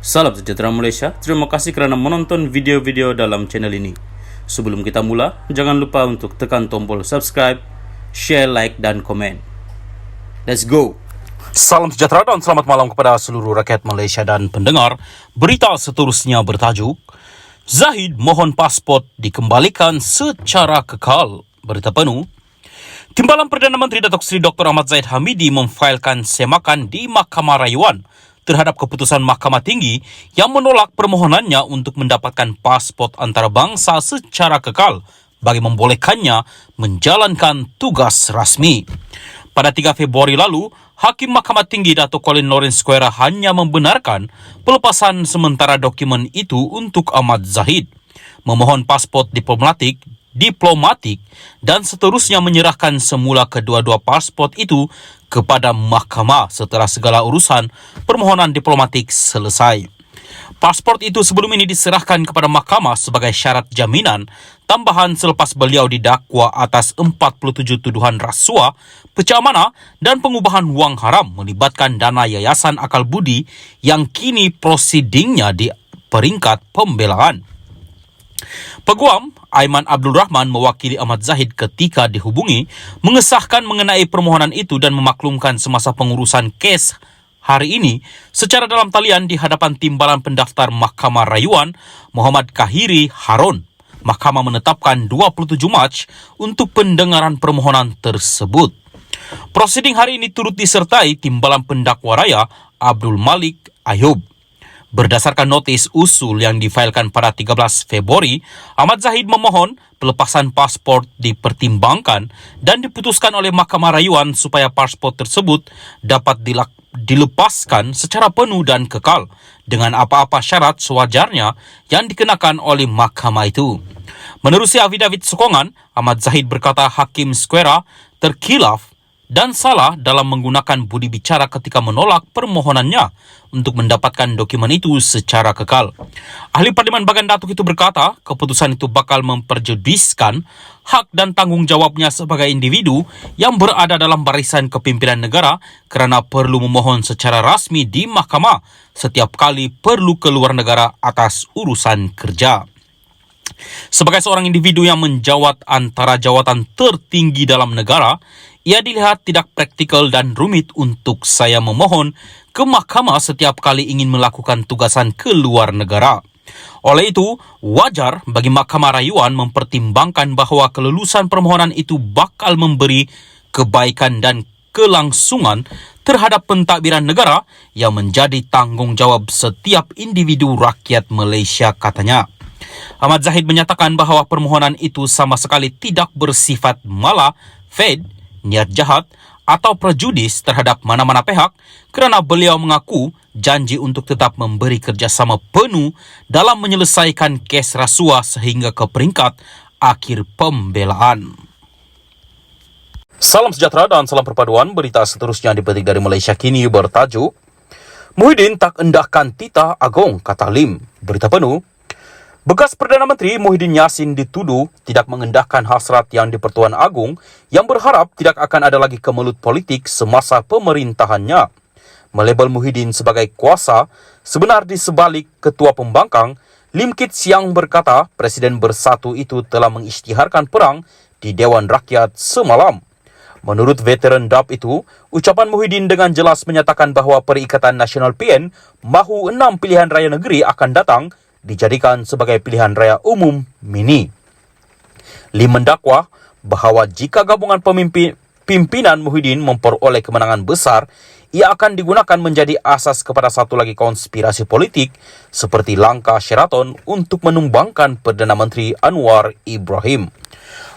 Salam sejahtera Malaysia, terima kasih kerana menonton video-video dalam channel ini. Sebelum kita mula, jangan lupa untuk tekan tombol subscribe, share, like dan komen. Let's go! Salam sejahtera dan selamat malam kepada seluruh rakyat Malaysia dan pendengar. Berita seterusnya bertajuk Zahid mohon pasport dikembalikan secara kekal. Berita penuh. Timbalan Perdana Menteri Datuk Seri Dr. Ahmad Zahid Hamidi memfailkan semakan di Mahkamah Rayuan terhadap keputusan Mahkamah Tinggi yang menolak permohonannya untuk mendapatkan pasport antarabangsa secara kekal bagi membolehkannya menjalankan tugas rasmi. Pada 3 Februari lalu, Hakim Mahkamah Tinggi Datuk Colin Lawrence Square hanya membenarkan pelepasan sementara dokumen itu untuk Ahmad Zahid, memohon pasport diplomatik dan seterusnya menyerahkan semula kedua-dua pasport itu kepada mahkamah setelah segala urusan permohonan diplomatik selesai. Pasport itu sebelum ini diserahkan kepada mahkamah sebagai syarat jaminan tambahan selepas beliau didakwa atas 47 tuduhan rasuah, pecah amanah dan pengubahan wang haram melibatkan dana Yayasan Akal Budi yang kini prosidingnya di peringkat pembelaan. Peguam Aiman Abdul Rahman mewakili Ahmad Zahid ketika dihubungi mengesahkan mengenai permohonan itu dan memaklumkan semasa pengurusan kes hari ini secara dalam talian di hadapan Timbalan Pendaftar Mahkamah Rayuan Muhammad Kahiri Harun. Mahkamah menetapkan 27 Mac untuk pendengaran permohonan tersebut. Prosiding hari ini turut disertai Timbalan Pendakwa Raya Abdul Malik Ayub. Berdasarkan notis usul yang difailkan pada 13 Februari, Ahmad Zahid memohon pelepasan pasport dipertimbangkan dan diputuskan oleh Mahkamah Rayuan supaya pasport tersebut dapat dilepaskan secara penuh dan kekal dengan apa-apa syarat sewajarnya yang dikenakan oleh mahkamah itu. Menerusi affidavit sokongan, Ahmad Zahid berkata Hakim Square terkhilaf dan salah dalam menggunakan budi bicara ketika menolak permohonannya untuk mendapatkan dokumen itu secara kekal. Ahli Parlimen Bagan Datuk itu berkata, keputusan itu bakal memperjudiskan hak dan tanggung jawabnya sebagai individu yang berada dalam barisan kepimpinan negara kerana perlu memohon secara rasmi di mahkamah setiap kali perlu keluar negara atas urusan kerja. Sebagai seorang individu yang menjawat antara jawatan tertinggi dalam negara, ia dilihat tidak praktikal dan rumit untuk saya memohon ke mahkamah setiap kali ingin melakukan tugasan ke luar negara. Oleh itu, wajar bagi Mahkamah Rayuan mempertimbangkan bahawa kelulusan permohonan itu bakal memberi kebaikan dan kelangsungan terhadap pentadbiran negara yang menjadi tanggungjawab setiap individu rakyat Malaysia, katanya. Ahmad Zahid menyatakan bahawa permohonan itu sama sekali tidak bersifat malah, fed, niat jahat atau prejudis terhadap mana-mana pihak kerana beliau mengaku janji untuk tetap memberi kerjasama penuh dalam menyelesaikan kes rasuah sehingga ke peringkat akhir pembelaan. Salam sejahtera dan salam perpaduan. Berita seterusnya dipetik dari Malaysia Kini bertajuk Muhyiddin tak endahkan titah Agong, kata Lim. Berita penuh. Bekas Perdana Menteri Muhyiddin Yassin dituduh tidak mengendahkan hasrat yang di-Pertuan Agong yang berharap tidak akan ada lagi kemelut politik semasa pemerintahannya. Melabel Muhyiddin sebagai kuasa sebenar di sebalik Ketua Pembangkang, Lim Kit Siang berkata Presiden Bersatu itu telah mengisytiharkan perang di Dewan Rakyat semalam. Menurut veteran DAP itu, ucapan Muhyiddin dengan jelas menyatakan bahawa Perikatan Nasional PN mahu 6 pilihan raya negeri akan datang dijadikan sebagai pilihan raya umum mini. Lim mendakwa bahawa jika gabungan pimpinan Muhyiddin memperoleh kemenangan besar, ia akan digunakan menjadi asas kepada satu lagi konspirasi politik seperti langkah Sheraton untuk menumbangkan Perdana Menteri Anwar Ibrahim.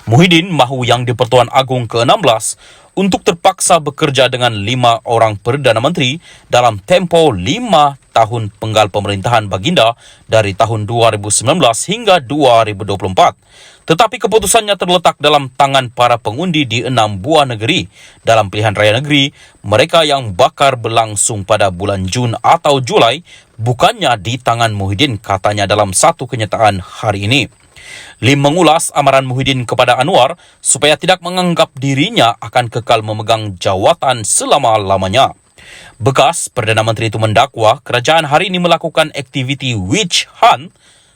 Muhyiddin mahu Yang di-Pertuan Agong ke-16 untuk terpaksa bekerja dengan 5 orang Perdana Menteri dalam tempoh 5 tahun penggal pemerintahan baginda dari tahun 2019 hingga 2024. Tetapi keputusannya terletak dalam tangan para pengundi di 6 buah negeri dalam pilihan raya negeri mereka yang bakal berlangsung pada bulan Jun atau Julai, bukannya di tangan Muhyiddin, katanya dalam satu kenyataan hari ini. Lim mengulas amaran Muhyiddin kepada Anwar supaya tidak menganggap dirinya akan kekal memegang jawatan selama-lamanya. Bekas Perdana Menteri itu mendakwa kerajaan hari ini melakukan aktiviti witch hunt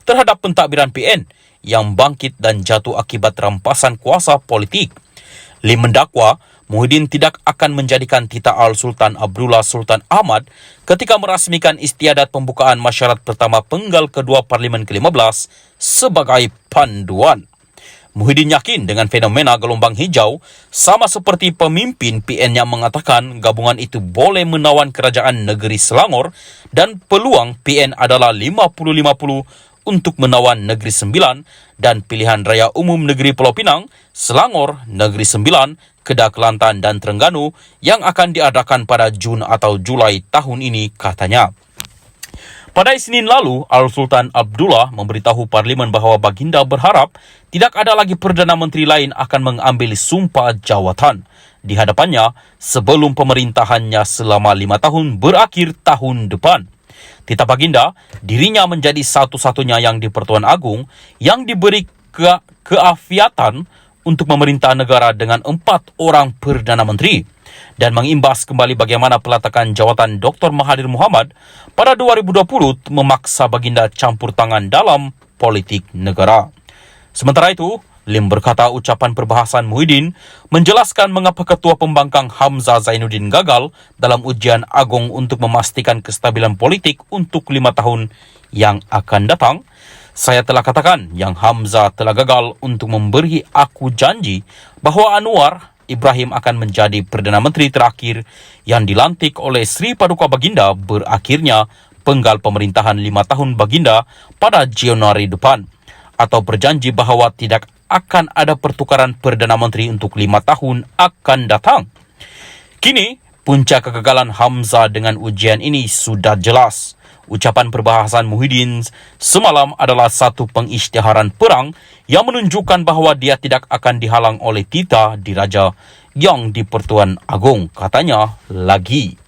terhadap pentadbiran PN yang bangkit dan jatuh akibat rampasan kuasa politik. Lim mendakwa Muhyiddin tidak akan menjadikan Tita Al-Sultan Abdullah Sultan Ahmad ketika merasmikan istiadat pembukaan masyarakat pertama penggal kedua Parlimen ke-15 sebagai panduan. Muhyiddin yakin dengan fenomena gelombang hijau sama seperti pemimpin PN yang mengatakan gabungan itu boleh menawan kerajaan negeri Selangor dan peluang PN adalah 50-50 untuk menawan Negeri Sembilan dan pilihan raya umum Negeri Pulau Pinang, Selangor, Negeri Sembilan, Kedah Kelantan dan Terengganu yang akan diadakan pada Jun atau Julai tahun ini, katanya. Pada Isnin lalu, Al-Sultan Abdullah memberitahu Parlimen bahawa baginda berharap tidak ada lagi Perdana Menteri lain akan mengambil sumpah jawatan di hadapannya sebelum pemerintahannya selama 5 tahun berakhir tahun depan. Tita Baginda, dirinya menjadi satu-satunya yang di Pertuan Agong yang diberi keafiatan untuk memerintah negara dengan 4 orang Perdana Menteri dan mengimbas kembali bagaimana peletakan jawatan Dr. Mahathir Mohamad pada 2020 memaksa baginda campur tangan dalam politik negara. Sementara itu, Lim berkata ucapan perbahasan Muhyiddin menjelaskan mengapa Ketua Pembangkang Hamzah Zainuddin gagal dalam ujian agung untuk memastikan kestabilan politik untuk 5 tahun yang akan datang. Saya telah katakan yang Hamzah telah gagal untuk memberi aku janji bahawa Anwar Ibrahim akan menjadi Perdana Menteri terakhir yang dilantik oleh Sri Paduka Baginda berakhirnya penggal pemerintahan 5 tahun Baginda pada Januari depan, atau berjanji bahawa tidak akan ada pertukaran Perdana Menteri untuk 5 tahun akan datang. Kini, puncak kegagalan Hamzah dengan ujian ini sudah jelas. Ucapan perbahasan Muhyiddin semalam adalah satu pengisytiharan perang yang menunjukkan bahawa dia tidak akan dihalang oleh Tita Diraja yang di Pertuan Agong, katanya lagi.